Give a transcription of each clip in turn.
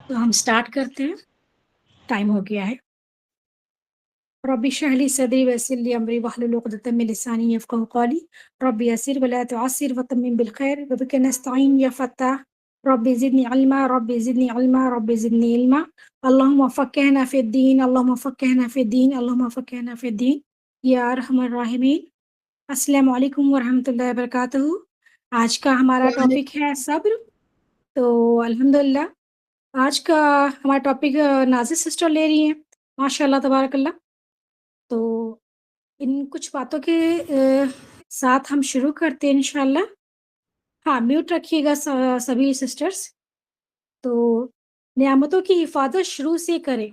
تو ہم سٹارٹ کرتے ہیں، ٹائم ہو گیا ہے۔ رب اشرح لي صدري ويسر لي امري واحلل عقدة من لساني يفقهوا قولي رب يسر ولا تعسر وتمم بالخير وبك نستعين يا فتاح رب زدني علما رب زدني علما رب زدني علما اللهم فقهنا في الدين اللهم فقهنا في الدين اللهم فقهنا في الدين یا ارحم الراحمین۔ السلام علیکم ورحمۃ اللہ وبرکاتہ۔ آج کا ہمارا ٹاپک ہے صبر۔ تو الحمدللہ آج کا ہمارا ٹاپک نازش سسٹر لے رہی ہیں، ماشاء اللہ تبارک اللہ۔ تو ان کچھ باتوں کے ساتھ ہم شروع کرتے ہیں انشاءاللہ۔ ہاں میوٹ رکھیے گا سبھی سسٹرز۔ تو نعمتوں کی حفاظت شروع سے کریں،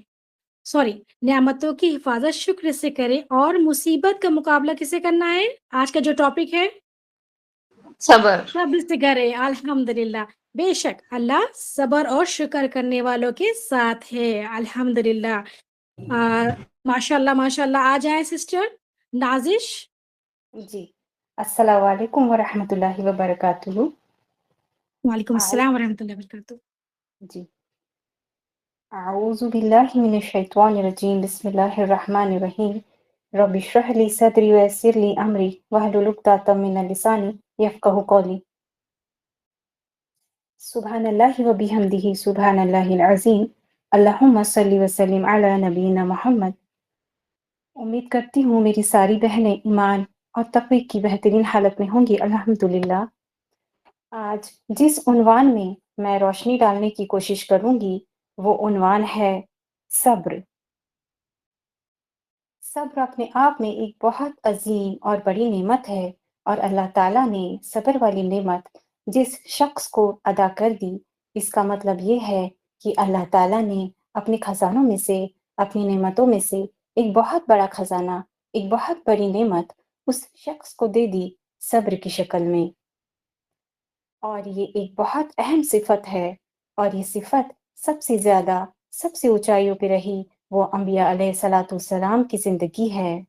نعمتوں کی حفاظت شکر سے کریں اور مصیبت کا مقابلہ کسے کرنا ہے؟ آج کا جو ٹاپک ہے صبر سے کریں۔ الحمدللہ، بے شک اللہ صبر اور شکر کرنے والوں کے ساتھ ہے، الحمدللہ۔ ماشاء اللہ آ جائیں سسٹر نازش۔ جی، السلام علیکم ورحمۃ اللہ وبرکاتہ۔ وعلیکم السلام ورحمۃ اللہ وبرکاتہ۔ جی، اعوذ باللہ من الشیطان الرجیم، بسم اللہ الرحمن الرحیم۔ رب اشرح لی صدری ویسر لی امری واحلل عقدۃ من لسانی یفقہوا قولی۔ سبحان اللہ وبحمدہ سبحان اللہ العظیم، اللہم صلی وسلم علی نبینا محمد۔ امید کرتی ہوں میری ساری بہنیں ایمان اور تقوی کی بہترین حالت میں ہوں گی، الحمدللہ۔ آج جس عنوان میں میں روشنی ڈالنے کی کوشش کروں گی وہ عنوان ہے صبر۔ صبر اپنے آپ میں ایک بہت عظیم اور بڑی نعمت ہے، اور اللہ تعالیٰ نے صبر والی نعمت جس شخص کو ادا کر دی، اس کا مطلب یہ ہے کہ اللہ تعالیٰ نے اپنے خزانوں میں سے، اپنی نعمتوں میں سے ایک بہت بڑا خزانہ، ایک بہت بڑی نعمت اس شخص کو دے دی صبر کی شکل میں۔ اور یہ ایک بہت اہم صفت ہے، اور یہ صفت سب سے زیادہ، سب سے اونچائیوں پہ رہی وہ انبیاء علیہ الصلاۃ والسلام کی زندگی ہے،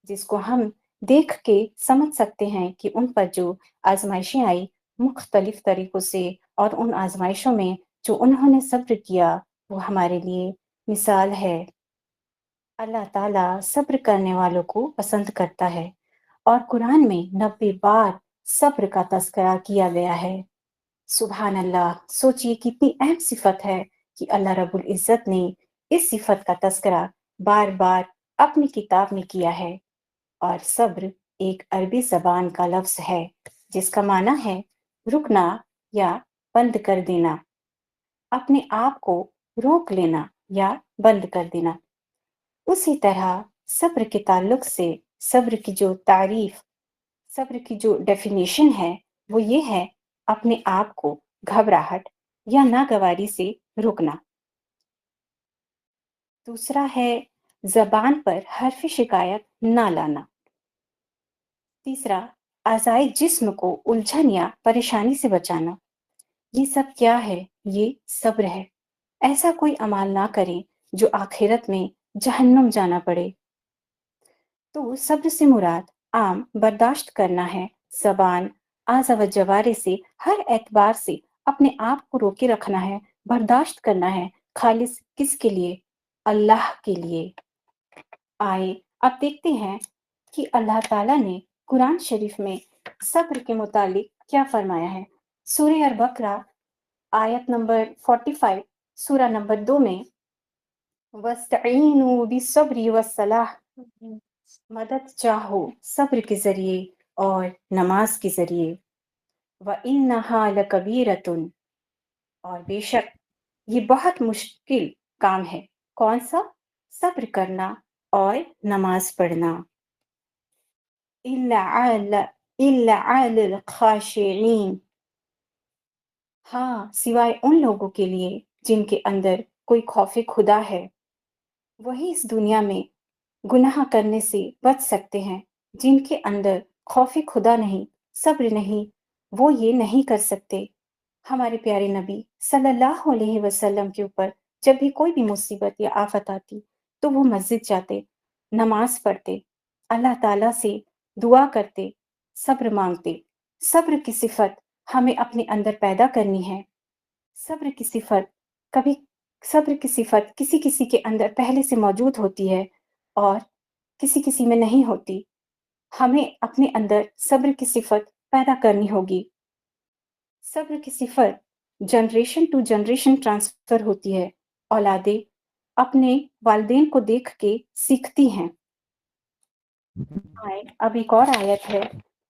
جس کو ہم دیکھ کے سمجھ سکتے ہیں کہ ان پر جو آزمائشیں آئی مختلف طریقوں سے، اور ان آزمائشوں میں جو انہوں نے صبر کیا وہ ہمارے لیے مثال ہے۔ اللہ تعالیٰ صبر کرنے والوں کو پسند کرتا ہے، اور قرآن میں 90 بار صبر کا تذکرہ کیا گیا ہے۔ سبحان اللہ، سوچئے کتنی اہم صفت ہے کہ اللہ رب العزت نے اس صفت کا تذکرہ بار بار اپنی کتاب میں کیا ہے۔ اور صبر ایک عربی زبان کا لفظ ہے جس کا معنی ہے رکنا یا بند کر دینا، اپنے آپ کو روک لینا یا بند کر دینا۔ اسی طرح صبر کے تعلق سے صبر کی جو تعریف، صبر کی جو ڈیفینیشن ہے وہ یہ ہے اپنے آپ کو گھبراہٹ یا ناگواری سے روکنا۔ دوسرا ہے زبان پر حرف شکایت نہ لانا۔ تیسرا اعضائے جسم کو الجھن یا پریشانی سے بچانا۔ یہ سب کیا ہے؟ یہ صبر ہے۔ ایسا کوئی عمل نہ کریں جو آخرت میں جہنم جانا پڑے۔ تو صبر سے مراد عام برداشت کرنا ہے، زبان، اعضاء و جوارے سے ہر اعتبار سے اپنے آپ کو روکے رکھنا ہے، برداشت کرنا ہے، خالص کس کے لیے؟ اللہ کے لیے۔ آئے اب دیکھتے ہیں کہ اللہ تعالیٰ نے قرآن شریف میں صبر کے متعلق کیا فرمایا ہے۔ سورہ البقرہ آیت نمبر 45، سورہ نمبر 2 میں وَاسْتَعِینُوا بِالصَّبْرِ وَالصَّلَاةِ، مدد چاہو صبر کے ذریعے اور نماز کے ذریعے۔ وَإِنَّهَا لَكَبِيرَةٌ، اور بے شک یہ بہت مشکل کام ہے۔ کون سا؟ صبر کرنا اور نماز پڑھنا۔ إِلَّا عَلَى الْخَاشِعِينَ، ہاں سوائے ان لوگوں کے لیے جن کے اندر کوئی خوف خدا ہے، وہی اس دنیا میں گناہ کرنے سے بچ سکتے ہیں۔ جن کے اندر خوف خدا نہیں، صبر نہیں، وہ یہ نہیں کر سکتے۔ ہمارے پیارے نبی صلی اللہ علیہ وسلم کے اوپر جب بھی کوئی بھی مصیبت یا آفت آتی تو وہ مسجد جاتے، نماز پڑھتے، اللہ تعالیٰ سے دعا کرتے، صبر مانگتے۔ صبر کی صفت ہمیں اپنے اندر پیدا کرنی ہے۔ صبر کی صفت کبھی صبر کی صفت کسی کسی کے اندر پہلے سے موجود ہوتی ہے اور کسی کسی میں نہیں ہوتی. ہمیں اپنے اندر صبر کی صفت پیدا کرنی ہوگی. صبر کی صفت جنریشن ٹو جنریشن ٹرانسفر ہوتی ہے. اولادیں اپنے والدین کو دیکھ کے سیکھتی ہیں. اب ایک اور آیت ہے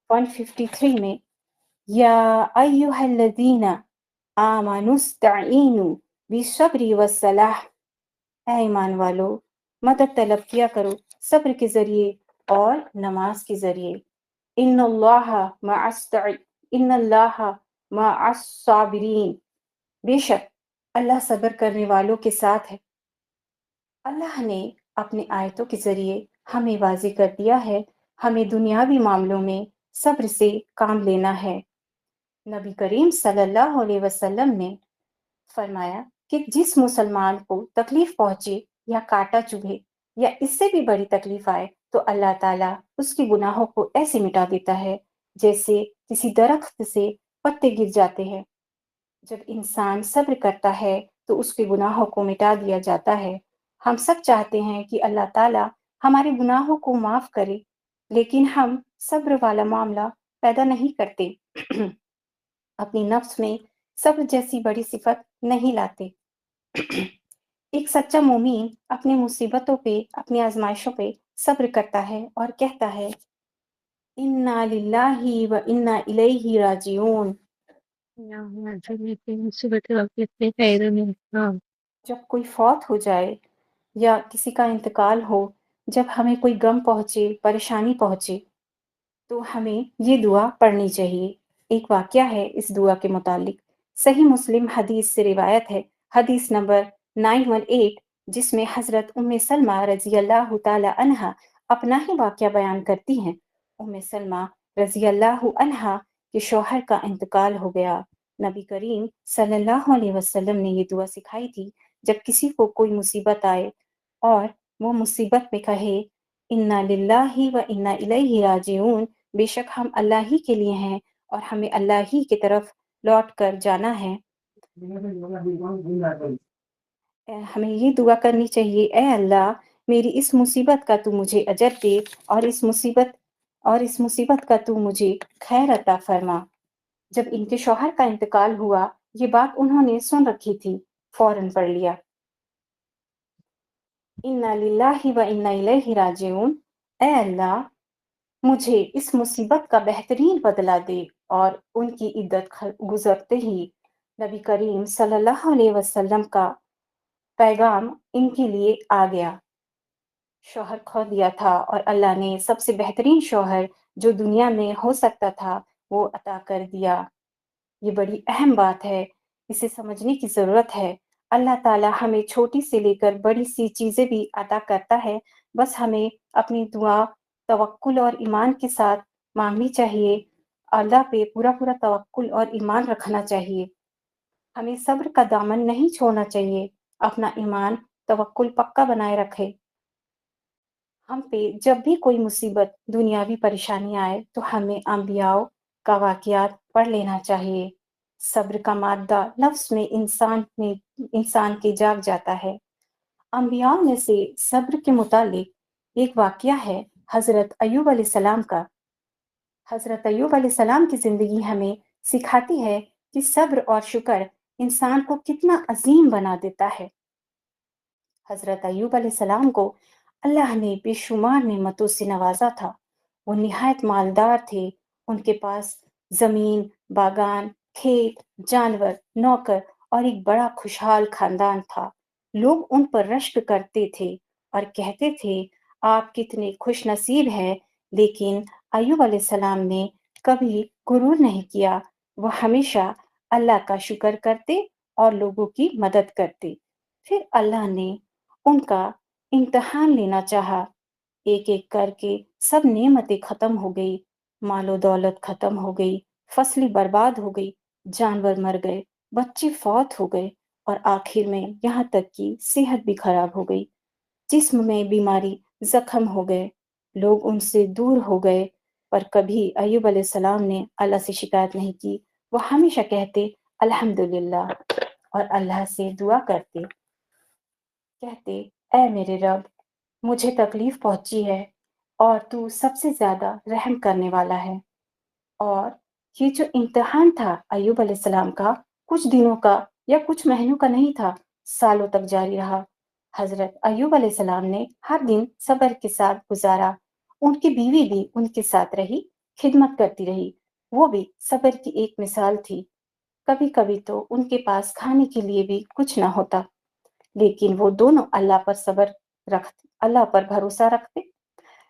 153 میں، یا ایھا الذین آمنوا استعینوا بالصبر والصلاح، اے ایمان والو مدد طلب کیا کرو صبر کے ذریعے اور نماز کے ذریعے. ان اللہ مع الصابرین، بے شک اللہ صبر کرنے والوں کے ساتھ ہے. اللہ نے اپنی آیتوں کے ذریعے ہمیں واضح کر دیا ہے ہمیں دنیاوی معاملوں میں صبر سے کام لینا ہے. نبی کریم صلی اللہ علیہ وسلم نے فرمایا کہ جس مسلمان کو تکلیف پہنچے یا کاٹا چبھے یا اس سے بھی بڑی تکلیف آئے تو اللہ تعالیٰ اس کی گناہوں کو ایسے مٹا دیتا ہے جیسے کسی درخت سے پتے گر جاتے ہیں. جب انسان صبر کرتا ہے تو اس کے گناہوں کو مٹا دیا جاتا ہے. ہم سب چاہتے ہیں کہ اللہ تعالیٰ ہمارے گناہوں کو معاف کرے، لیکن ہم صبر والا معاملہ پیدا نہیں کرتے. اپنی نفس میں صبر جیسی بڑی صفت نہیں لاتے. ایک سچا مومن اپنی مصیبتوں پہ، اپنی آزمائشوں پہ صبر کرتا ہے اور کہتا ہے انا للہ و انا الیہ راجعون. جب کوئی فوت ہو جائے یا کسی کا انتقال ہو، جب ہمیں کوئی غم پہنچے، پریشانی پہنچے، تو ہمیں یہ دعا پڑھنی چاہیے. ایک واقعہ ہے اس دعا کے متعلق، صحیح مسلم حدیث سے روایت ہے، حدیث نمبر 918، جس میں حضرت ام سلمہ رضی اللہ تعالی عنہا اپنا ہی واقعہ بیان کرتی ہیں. ام سلمہ رضی اللہ عنہا کے شوہر کا انتقال ہو گیا. نبی کریم صلی اللہ علیہ وسلم نے یہ دعا سکھائی تھی جب کسی کو کوئی مصیبت آئے اور وہ مصیبت میں کہے انا للہ و انا الیہ راجعون، بے شک ہم اللہ ہی کے لیے ہیں اور ہمیں اللہ ہی کی طرف لوٹ کر جانا ہے. ہمیں یہ دعا کرنی چاہیے، اے اللہ میری اس مصیبت کا تو مجھے اجر دے اور اس مصیبت کا تو مجھے خیر عطا فرما. جب ان کے شوہر کا انتقال ہوا، یہ بات انہوں نے سن رکھی تھی، فوراً پڑھ لیا انا للہ و انا الیہ راجعون، اے اللہ مجھے اس مصیبت کا بہترین بدلہ دے. اور ان کی عدت گزرتے ہی نبی کریم صلی اللہ علیہ وسلم کا پیغام ان کے لیے آ گیا. شوہر کھو دیا تھا اور اللہ نے سب سے بہترین شوہر جو دنیا میں ہو سکتا تھا وہ عطا کر دیا. یہ بڑی اہم بات ہے، اسے سمجھنے کی ضرورت ہے. اللہ تعالیٰ ہمیں چھوٹی سے لے کر بڑی سی چیزیں بھی عطا کرتا ہے، بس ہمیں اپنی دعا توکل اور ایمان کے ساتھ مانگنی چاہیے. اللہ پہ پورا پورا توکل اور ایمان رکھنا چاہیے. ہمیں صبر کا دامن نہیں چھوڑنا چاہیے، اپنا ایمان توکل پکا بنائے رکھے. ہم پہ جب بھی کوئی مصیبت دنیاوی پریشانی آئے تو ہمیں انبیاء کا واقعات پڑھ لینا چاہیے. صبر کا مادہ نفس میں انسان کے جاگ جاتا ہے. انبیاء میں سے صبر کے متعلق ایک واقعہ ہے حضرت ایوب علیہ السلام کا. حضرت ایوب علیہ السلام کی زندگی ہمیں سکھاتی ہے کہ صبر اور شکر انسان کو کتنا عظیم بنا دیتا ہے. حضرت ایوب علیہ السلام کو اللہ نے بے شمار نعمتوں سے نوازا تھا. وہ نہایت مالدار تھے، ان کے پاس زمین، باغان، کھیت، جانور، نوکر اور ایک بڑا خوشحال خاندان تھا. لوگ ان پر رشک کرتے تھے اور کہتے تھے آپ کتنے خوش نصیب ہیں. لیکن ایوب علیہ السلام نے کبھی غرور نہیں کیا، وہ ہمیشہ اللہ کا شکر کرتے اور لوگوں کی مدد کرتے. پھر اللہ نے ان کا امتحان لینا چاہا. ایک ایک کر کے سب نعمتیں ختم ہو گئی، مال و دولت ختم ہو گئی، فصلیں برباد ہو گئی، جانور مر گئے، بچے فوت ہو گئے اور آخر میں یہاں تک کہ صحت بھی خراب ہو گئی. جسم میں بیماری، زخم ہو گئے، لوگ ان سے دور ہو گئے. پر کبھی ایوب علیہ السلام نے اللہ سے شکایت نہیں کی. وہ ہمیشہ کہتے الحمدللہ، اور اللہ سے دعا کرتے، کہتے اے میرے رب، مجھے تکلیف پہنچی ہے اور تو سب سے زیادہ رحم کرنے والا ہے۔ اور یہ جو امتحان تھا ایوب علیہ السلام کا، کچھ دنوں کا یا کچھ مہینوں کا نہیں تھا، سالوں تک جاری رہا۔ حضرت ایوب علیہ السلام نے ہر دن صبر کے ساتھ گزارا، ان کی بیوی بھی ان کے ساتھ رہی، خدمت کرتی رہی، وہ بھی صبر کی ایک مثال تھی۔ کبھی کبھی تو ان کے پاس کھانے کے لیے بھی کچھ نہ ہوتا، لیکن وہ دونوں اللہ پر بھروسہ رکھتے۔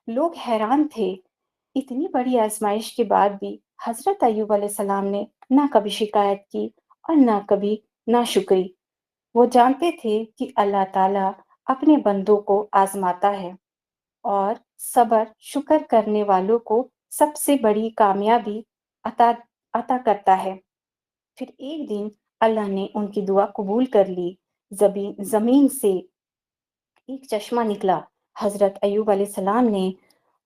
لوگ حیران تھے، اتنی بڑی آزمائش کے بعد بھی حضرت ایوب علیہ السلام نے نہ کبھی شکایت کی اور نہ کبھی ناشکری۔ وہ جانتے تھے کہ اللہ تعالیٰ اپنے بندوں کو آزماتا ہے اور صبر شکر کرنے والوں کو سب سے بڑی کامیابی عطا کرتا ہے۔ پھر ایک دن اللہ نے ان کی دعا قبول کر لی، زمین سے ایک چشمہ نکلا۔ حضرت ایوب علیہ السلام نے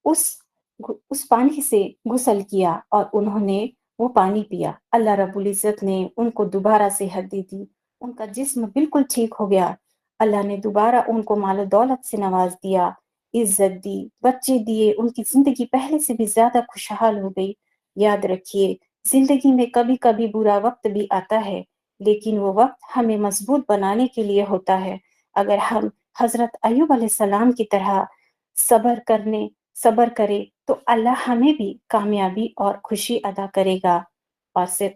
اس پانی سے غسل کیا اور انہوں نے وہ پانی پیا۔ اللہ رب العزت نے ان کو دوبارہ صحت دی تھی، ان کا جسم بالکل ٹھیک ہو گیا۔ اللہ نے دوبارہ ان کو مال و دولت سے نواز دیا، عزت دی، بچے دیے، ان کی زندگی پہلے سے بھی زیادہ خوشحال ہو گئی۔ یاد رکھیے، زندگی میں کبھی کبھی برا وقت بھی آتا ہے، لیکن وہ وقت ہمیں مضبوط بنانے کے لیے ہوتا ہے۔ اگر ہم حضرت ایوب علیہ السلام کی طرح صبر کرے تو اللہ ہمیں بھی کامیابی اور خوشی عطا کرے گا۔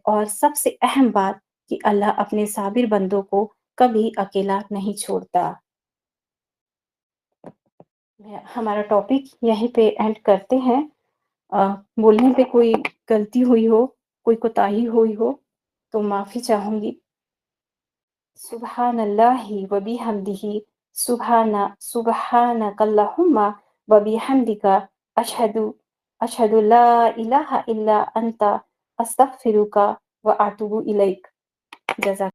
اور سب سے اہم بات کہ اللہ اپنے صابر بندوں کو کبھی اکیلا نہیں چھوڑتا۔ ہمارا ٹاپک یہیں پہ اینڈ کرتے ہیں۔ بولنے پہ کوئی غلطی ہوئی ہو، کوئی کوتاہی ہوئی ہو تو معافی چاہوں گی۔ سبحان اللہ و بحمدہ، سبحانک اللہم و بحمدک، اشہد لا الہ الا انت، استغفرک و اتوب الیک۔ جزاک